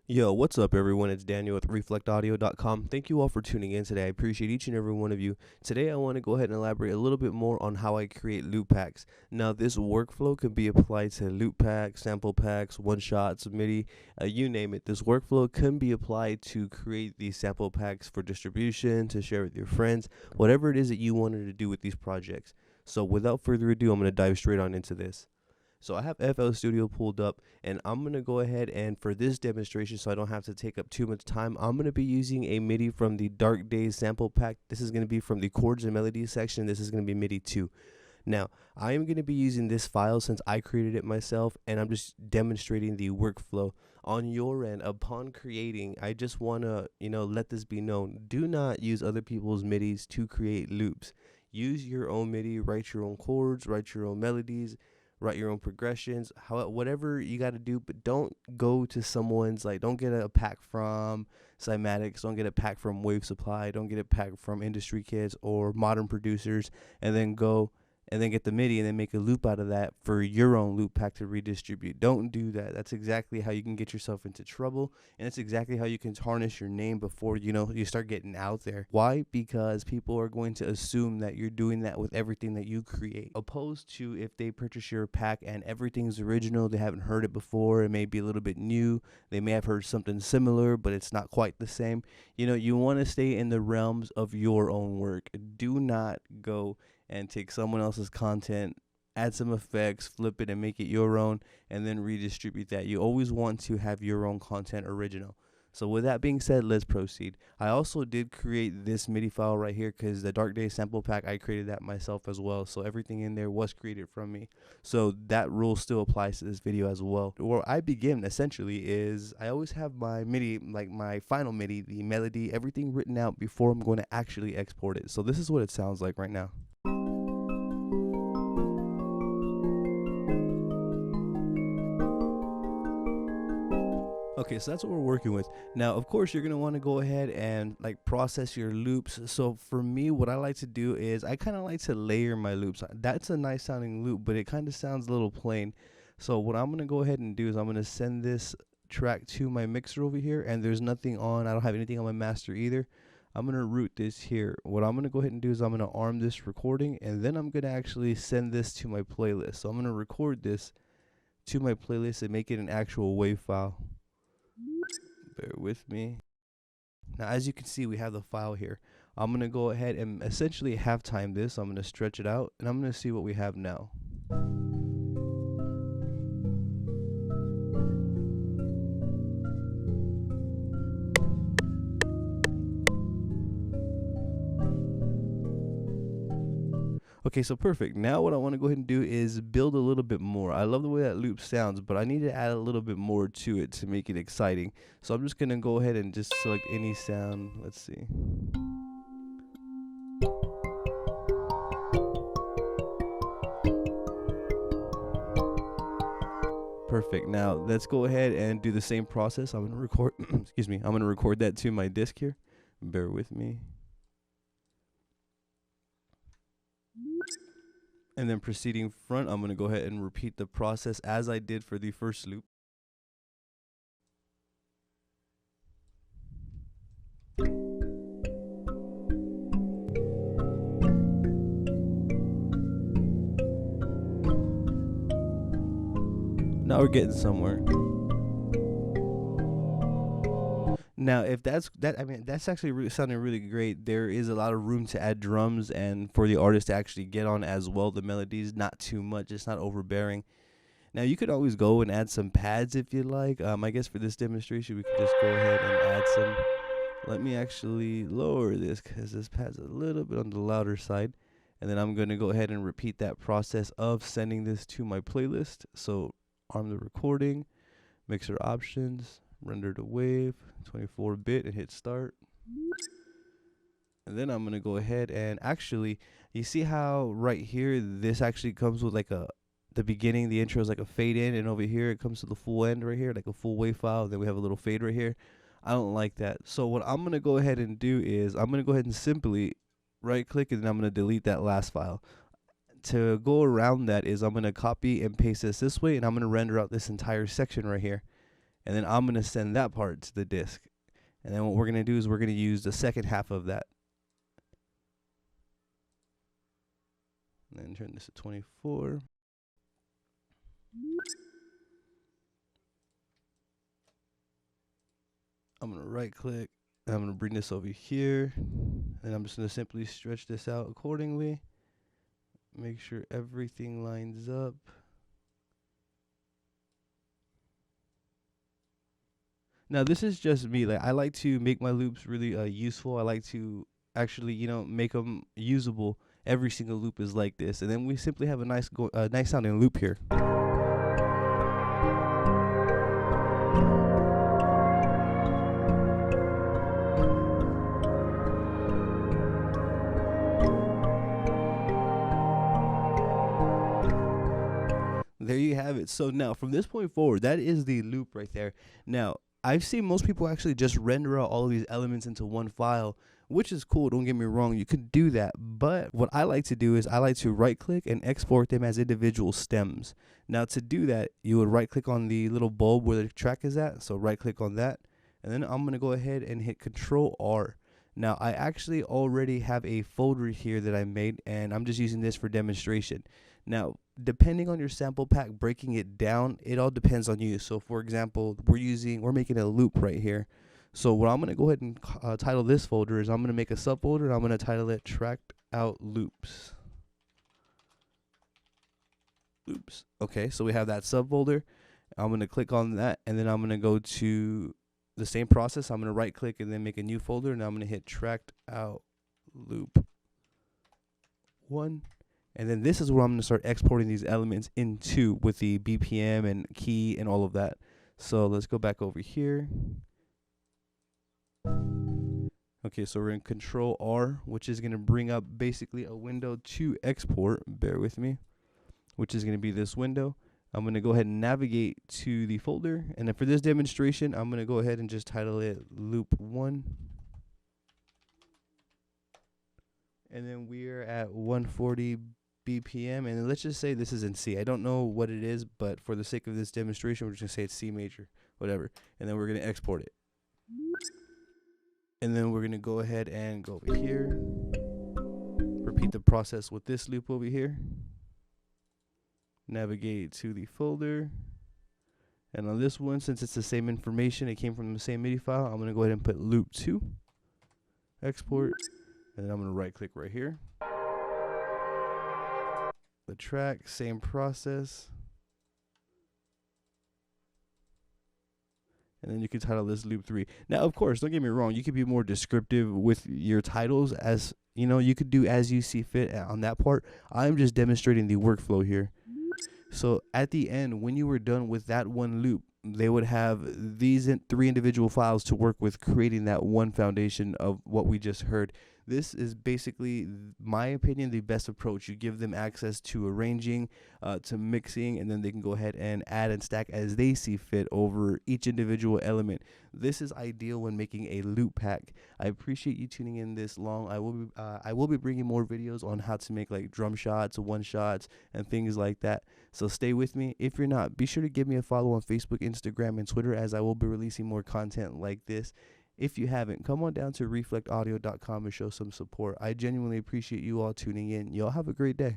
Yo, what's up, everyone? It's Daniel with ReflectAudio.com. Thank you all for tuning in today. I appreciate each and every one of you. Today, I want to go ahead and elaborate a little bit more on how I create loop packs. Now, this workflow can be applied to loop packs, sample packs, one shots, MIDI, you name it. This workflow can be applied to create these sample packs for distribution, to share with your friends, whatever it is that you wanted to do with these projects. So, without further ado, I'm going to dive straight on into this. So I have FL Studio pulled up, and I'm going to go ahead and for this demonstration, so I don't have to take up too much time, I'm going to be using a MIDI from the Dark Days sample pack. This is going to be from the chords and melodies section. This is going to be MIDI 2. Now, I am going to be using this file since I created it myself, and I'm just demonstrating the workflow. On your end, upon creating, I just want to, let this be known. Do not use other people's MIDIs to create loops. Use your own MIDI, write your own chords, write your own melodies, write your own progressions, whatever you got to do, but don't go to someone's, like, don't get a pack from Cymatics, don't get a pack from Wave Supply, don't get a pack from Industry Kits or Modern Producers, and then go and then get the MIDI and then make a loop out of that for your own loop pack to redistribute. Don't do that. That's exactly how you can get yourself into trouble, and it's exactly how you can tarnish your name before you start getting out there. Why? Because people are going to assume that you're doing that with everything that you create, opposed to if they purchase your pack and everything's original, they haven't heard it before, it may be a little bit new, they may have heard something similar but it's not quite the same. You want to stay in the realms of your own work. Do not go and take someone else's content, add some effects, flip it and make it your own, and then redistribute that. You always want to have your own content original. So with that being said, let's proceed. I also did create this MIDI file right here because the Dark Days sample pack, I created that myself as well. So everything in there was created from me. So that rule still applies to this video as well. Where I begin essentially is I always have my MIDI, like my final MIDI, the melody, everything written out before I'm going to actually export it. So this is what it sounds like right now. Okay, so that's what we're working with. Now, of course, you're going to want to go ahead and like process your loops. So for me, what I like to do is I kind of like to layer my loops. That's a nice sounding loop, but it kind of sounds a little plain. So what I'm going to go ahead and do is I'm going to send this track to my mixer over here, and there's nothing on. I don't have anything on my master either. I'm going to route this here. What I'm going to go ahead and do is I'm going to arm this recording, and then I'm going to actually send this to my playlist. So I'm going to record this to my playlist and make it an actual WAV file. Bear with me. Now, as you can see, we have the file here. I'm going to go ahead and essentially halftime this. I'm going to stretch it out, and I'm going to see what we have now. Okay, so perfect. Now what I want to go ahead and do is build a little bit more. I love the way that loop sounds, but I need to add a little bit more to it to make it exciting. So I'm just going to go ahead and just select any sound. Let's see. Perfect. Now let's go ahead and do the same process. I'm going to record, excuse me, I'm going to record that to my disk here. Bear with me. And then proceeding front, I'm going to go ahead and repeat the process as I did for the first loop. Now we're getting somewhere. Now, if that's actually sounding really great. There is a lot of room to add drums and for the artist to actually get on as well. The melodies, not too much. It's not overbearing. Now, you could always go and add some pads if you like. I guess for this demonstration, we could just go ahead and add some. Let me actually lower this because this pad's a little bit on the louder side. And then I'm going to go ahead and repeat that process of sending this to my playlist. So arm the recording, mixer options, render to wave, 24-bit, and hit start. And then I'm going to go ahead and actually, you see how right here, this actually comes with like the beginning, the intro is like a fade in, and over here it comes to the full end right here, like a full wave file. Then we have a little fade right here. I don't like that. So what I'm going to go ahead and do is I'm going to go ahead and simply right click, and then I'm going to delete that last file. To go around that is I'm going to copy and paste this way, and I'm going to render out this entire section right here. And then I'm going to send that part to the disk. And then what we're going to do is we're going to use the second half of that. And then turn this to 24. I'm going to right click. And I'm going to bring this over here. And I'm just going to simply stretch this out accordingly. Make sure everything lines up. Now this is just me. Like, I like to make my loops really useful. I like to actually, make them usable. Every single loop is like this, and then we simply have a nice sounding loop here. There you have it. So now from this point forward, that is the loop right there. Now, I've seen most people actually just render out all of these elements into one file, which is cool. Don't get me wrong. You could do that. But what I like to do is I like to right click and export them as individual stems. Now to do that, you would right click on the little bulb where the track is at. So right click on that. And then I'm going to go ahead and hit Control R. Now I actually already have a folder here that I made, and I'm just using this for demonstration. Now, depending on your sample pack, breaking it down, it all depends on you. So for example, we're making a loop right here. So what I'm going to go ahead and title this folder is I'm going to make a subfolder, and I'm going to title it Tracked Out Loops. Oops. Okay, so we have that subfolder. I'm going to click on that, and then I'm going to go to the same process. I'm going to right click and then make a new folder, and I'm going to hit Tracked Out Loop 1. And then this is where I'm going to start exporting these elements into with the BPM and key and all of that. So let's go back over here. Okay, so we're in Control R, which is going to bring up basically a window to export. Bear with me, which is going to be this window. I'm going to go ahead and navigate to the folder. And then for this demonstration, I'm going to go ahead and just title it Loop 1. And then we're at 140 BPM, and let's just say this is in C. I don't know what it is, but for the sake of this demonstration, we're just gonna say it's C major, whatever. And then we're gonna export it. And then we're gonna go ahead and go over here. Repeat the process with this loop over here. Navigate to the folder. And on this one, since it's the same information, it came from the same MIDI file, I'm gonna go ahead and put loop 2. Export. And then I'm gonna right click right here. The track, same process. And then you can title this loop 3. Now, of course, don't get me wrong, you could be more descriptive with your titles, as you could do as you see fit on that part. I'm just demonstrating the workflow here. So at the end, when you were done with that one loop, they would have these 3 individual files to work with, creating that one foundation of what we just heard. This is basically, my opinion, the best approach. You give them access to arranging, to mixing, and then they can go ahead and add and stack as they see fit over each individual element. This is ideal when making a loop pack. I appreciate you tuning in this long. I will be bringing more videos on how to make like drum shots, one shots, and things like that. So stay with me. If you're not, be sure to give me a follow on Facebook, Instagram, and Twitter, as I will be releasing more content like this. If you haven't, come on down to reflektaudio.com and show some support. I genuinely appreciate you all tuning in. Y'all have a great day.